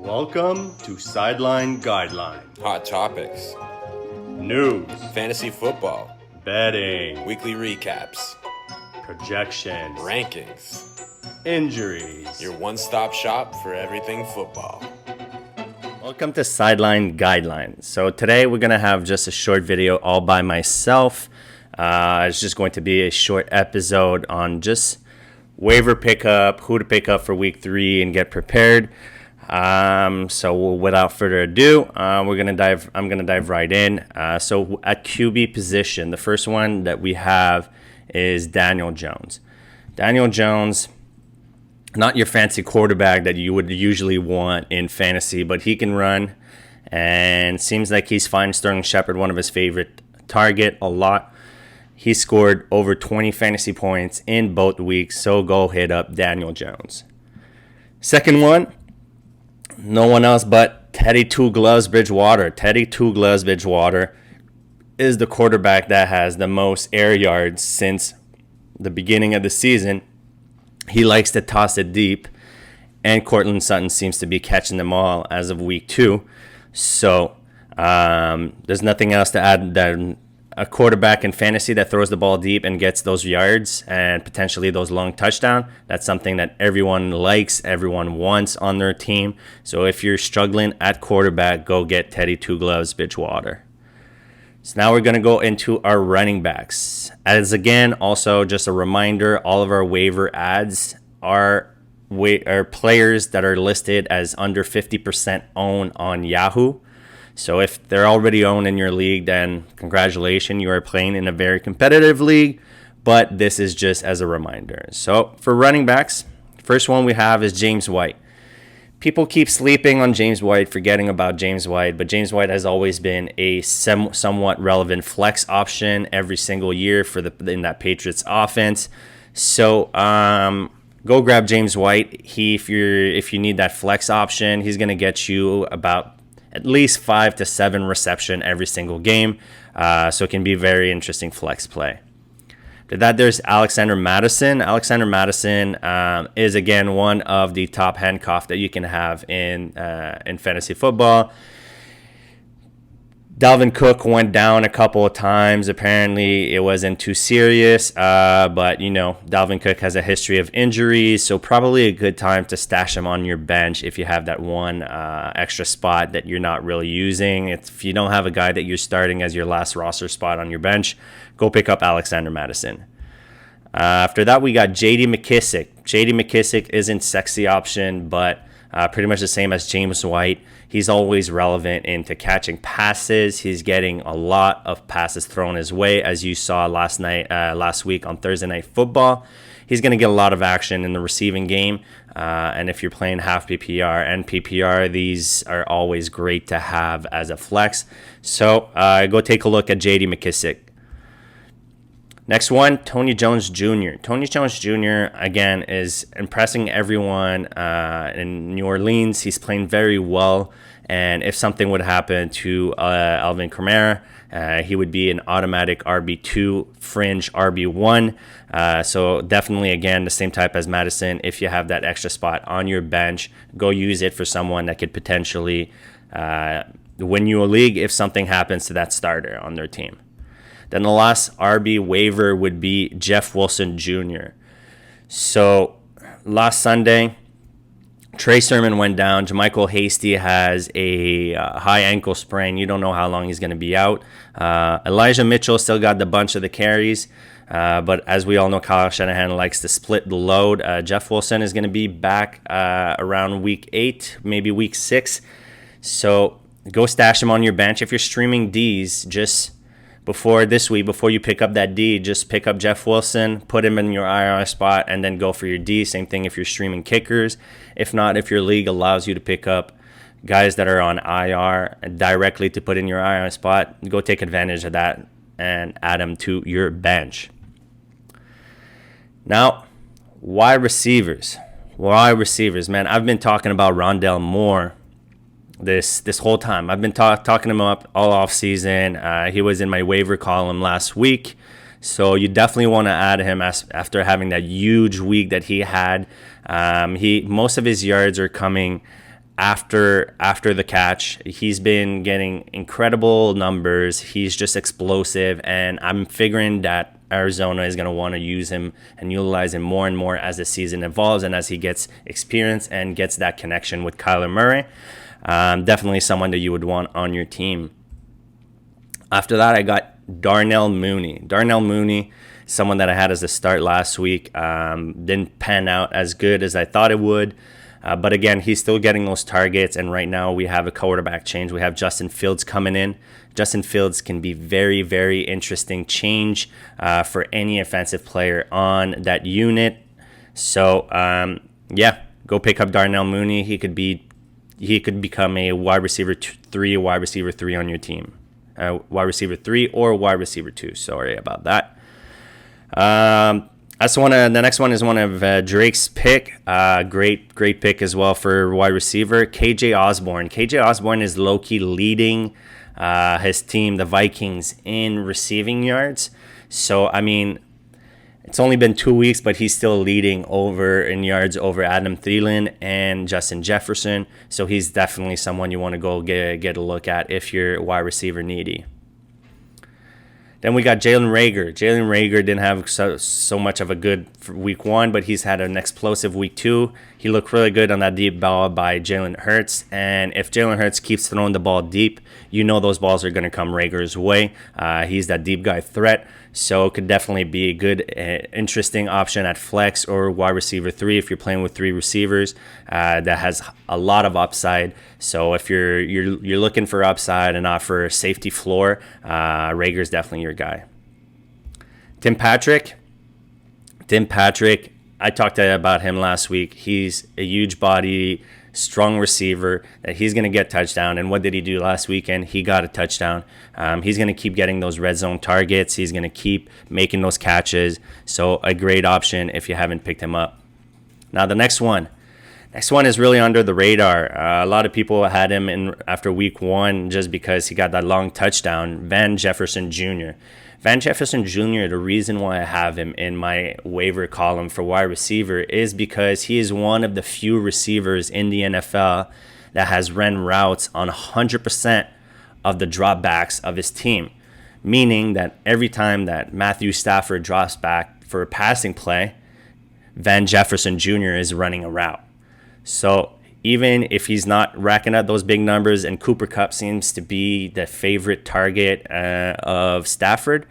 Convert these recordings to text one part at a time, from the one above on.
Welcome to Sideline Guideline. Hot topics, News, fantasy football, betting, weekly recaps, projections, rankings, injuries. your one-stop shop for everything football. Welcome to Sideline Guideline. So today we're going to have just a short video all by myself. It's just going to be a short episode on just waiver pickup, who to pick up for week 3 and get prepared. So without further ado, I'm gonna dive right in. So at QB position, the first one that we have is Daniel Jones. Daniel Jones, not your fancy quarterback that you would usually want in fantasy, but he can run, and seems like he's finding Sterling Shepard one of his favorite target a lot. He scored over 20 fantasy points in both weeks, so go hit up Daniel Jones. Second one, no one else but Teddy Two Gloves Bridgewater. Teddy Two Gloves Bridgewater is the quarterback that has the most air yards since the beginning of the season. He likes to toss it deep, and Courtland Sutton seems to be catching them all as of week 2. So there's nothing else to add than a quarterback in fantasy that throws the ball deep and gets those yards and potentially those long touchdowns. That's something that everyone likes, everyone wants on their team. So if you're struggling at quarterback, go get Teddy Two Gloves Bridgewater. So now we're going to go into our running backs. As again, also just a reminder, all of our waiver ads are players that are listed as under 50% owned on Yahoo. So if they're already owned in your league, then congratulations, you are playing in a very competitive league, but this is just as a reminder. So for running backs, first one we have is James White. People keep sleeping on James White, forgetting about James White, but James White has always been a somewhat relevant flex option every single year in that Patriots offense. So go grab James White. If you need that flex option, he's going to get you about at least 5 to 7 reception every single game. So it can be a very interesting flex play. After that, there's Alexander Mattison. Alexander Mattison is, again, one of the top handcuff that you can have in fantasy football. Dalvin Cook went down a couple of times. Apparently, it wasn't too serious. But, Dalvin Cook has a history of injuries, so probably a good time to stash him on your bench if you have that one extra spot that you're not really using. If you don't have a guy that you're starting as your last roster spot on your bench, go pick up Alexander Mattison. After that, we got J.D. McKissic. J.D. McKissic isn't sexy option, but pretty much the same as James White. He's always relevant into catching passes. He's getting a lot of passes thrown his way, as you saw last week on Thursday Night Football. He's going to get a lot of action in the receiving game. And if you're playing half PPR and PPR, these are always great to have as a flex. So go take a look at J.D. McKissic. Next one, Tony Jones Jr. Tony Jones Jr., again, is impressing everyone in New Orleans. He's playing very well, and if something would happen to Alvin Kamara, he would be an automatic RB2, fringe RB1. So definitely, again, the same type as Madison. If you have that extra spot on your bench, go use it for someone that could potentially win you a league if something happens to that starter on their team. Then the last RB waiver would be Jeff Wilson Jr. So last Sunday, Trey Sermon went down. JaMychal Hasty has a high ankle sprain. You don't know how long he's going to be out. Elijah Mitchell still got the bunch of the carries. But as we all know, Kyle Shanahan likes to split the load. Jeff Wilson is going to be back around week 8, maybe week 6. So go stash him on your bench. If you're streaming Ds, just before you pick up that D, just pick up Jeff Wilson, put him in your IR spot, and then go for your D. Same thing if you're streaming kickers. If not, if your league allows you to pick up guys that are on IR directly to put in your IR spot, go take advantage of that and add them to your bench. Now, wide receivers. Man, I've been talking about Rondale Moore this whole time. I've been talking him up all off season. He was in my waiver column last week, so you definitely want to add him after having that huge week that he had. Most of his yards are coming after the catch. He's been getting incredible numbers. He's just explosive, and I'm figuring that Arizona is going to want to use him and utilize him more and more as the season evolves and as he gets experience and gets that connection with Kyler Murray. Definitely someone that you would want on your team. After that, I got Darnell Mooney. Darnell Mooney, someone that I had as a start last week, didn't pan out as good as I thought it would. But again, he's still getting those targets, and right now we have a quarterback change. We have Justin Fields coming in. Justin Fields can be very, very interesting change for any offensive player on that unit. So, go pick up Darnell Mooney. He could become a wide receiver 3, a wide receiver 3 on your team. Wide receiver 3 or wide receiver 2. Sorry about that. The next one is one of Drake's pick. Great pick as well for wide receiver. KJ Osborne. KJ Osborne is low-key leading his team, the Vikings, in receiving yards. So, I mean, it's only been 2 weeks, but he's still leading in yards over Adam Thielen and Justin Jefferson. So he's definitely someone you want to go get a look at if you're wide receiver needy. Then we got Jalen Reagor. Jalen Reagor didn't have so much of a good week 1, but he's had an explosive week 2. He looked really good on that deep ball by Jalen Hurts. And if Jalen Hurts keeps throwing the ball deep, you know those balls are going to come Reagor's way. He's that deep guy threat. So it could definitely be a good, interesting option at flex or wide receiver 3 if you're playing with 3 receivers. That has a lot of upside. So if you're looking for upside and not for safety floor, Reagor's definitely your guy. Tim Patrick, I talked about him last week. He's a huge body, strong receiver that he's going to get touchdown. And what did he do last weekend? He got a touchdown. He's going to keep getting those red zone targets. He's going to keep making those catches. So a great option if you haven't picked him up. Now the next one is really under the radar. A lot of people had him in after week 1 just because he got that long touchdown. Van Jefferson Jr. Van Jefferson Jr., the reason why I have him in my waiver column for wide receiver is because he is one of the few receivers in the NFL that has ran routes on 100% of the dropbacks of his team. Meaning that every time that Matthew Stafford drops back for a passing play, Van Jefferson Jr. is running a route. So even if he's not racking up those big numbers and Cooper Kupp seems to be the favorite target of Stafford,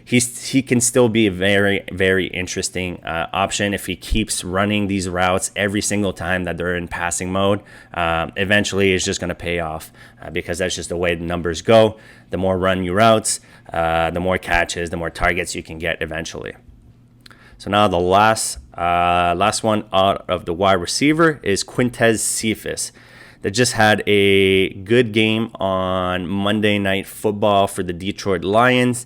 he can still be a very, very interesting option if he keeps running these routes every single time that they're in passing mode. Eventually, it's just going to pay off because that's just the way the numbers go. The more run you routes, the more catches, the more targets you can get eventually. So now the last one out of the wide receiver is Quintez Cephus, that just had a good game on Monday Night Football for the Detroit Lions.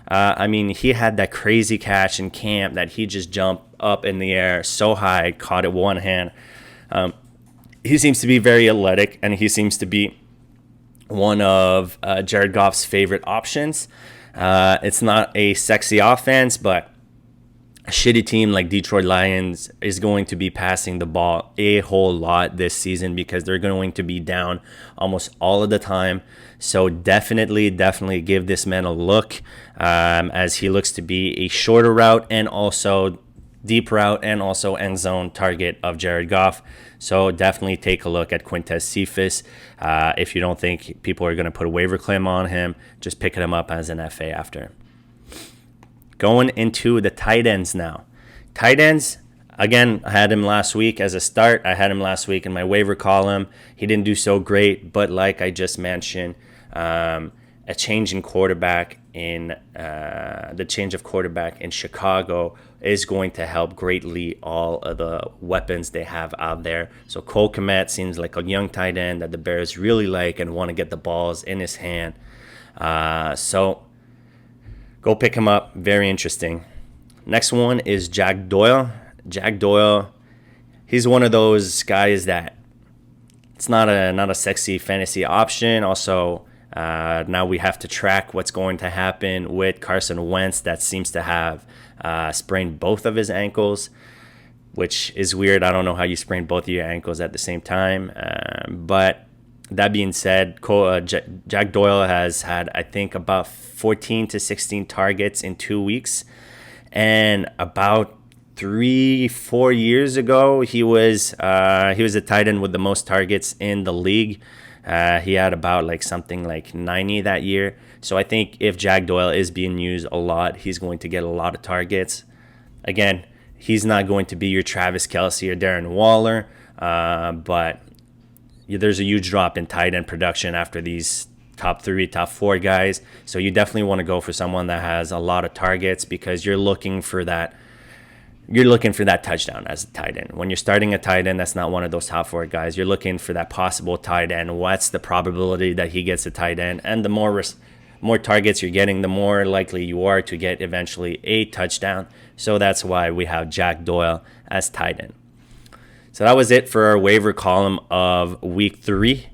He had that crazy catch in camp that he just jumped up in the air so high, caught it one hand. He seems to be very athletic, and he seems to be one of Jared Goff's favorite options. It's not a sexy offense, but a shitty team like Detroit Lions is going to be passing the ball a whole lot this season because they're going to be down almost all of the time. So definitely give this man a look as he looks to be a shorter route and also deep route and also end zone target of Jared Goff. So definitely take a look at Quintez Cephus. If you don't think people are going to put a waiver claim on him, just pick him up as an FA after. Going into the tight ends now. Tight ends, again, I had him last week as a start. I had him last week in my waiver column. He didn't do so great, but like I just mentioned, a change in quarterback the change of quarterback in Chicago is going to help greatly all of the weapons they have out there. So Cole Kmet seems like a young tight end that the Bears really like and want to get the balls in his hand. So go pick him up. Very interesting. Next one is Jack Doyle. Jack Doyle, he's one of those guys that it's not a sexy fantasy option. Also, now we have to track what's going to happen with Carson Wentz that seems to have sprained both of his ankles. which is weird. I don't know how you sprain both of your ankles at the same time. But that being said, Jack Doyle has had, I think, about 14 to 16 targets in 2 weeks. And about 3-4 years ago, he was a tight end with the most targets in the league. He had about something like 90 that year. So I think if Jack Doyle is being used a lot, he's going to get a lot of targets. Again, he's not going to be your Travis Kelce or Darren Waller, but there's a huge drop in tight end production after these top 3, top 4 guys. So you definitely want to go for someone that has a lot of targets, because you're looking for that touchdown as a tight end. When you're starting a tight end that's not one of those top 4 guys, you're looking for that possible tight end. What's the probability that he gets a tight end? And the more targets you're getting, the more likely you are to get eventually a touchdown. So that's why we have Jack Doyle as tight end. So that was it for our waiver column of week 3.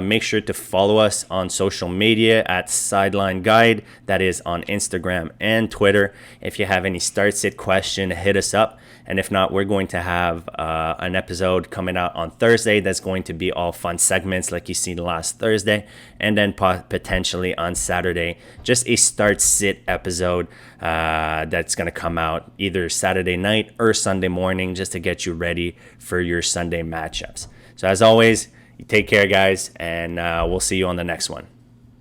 Make sure to follow us on social media at Sideline Guide. That is on Instagram and Twitter. If you have any start-sit question, hit us up. And if not, we're going to have an episode coming out on Thursday that's going to be all fun segments like you seen last Thursday. And then potentially on Saturday, just a start-sit episode that's going to come out either Saturday night or Sunday morning, just to get you ready for your Sunday matchups. So as always, take care, guys, and we'll see you on the next one.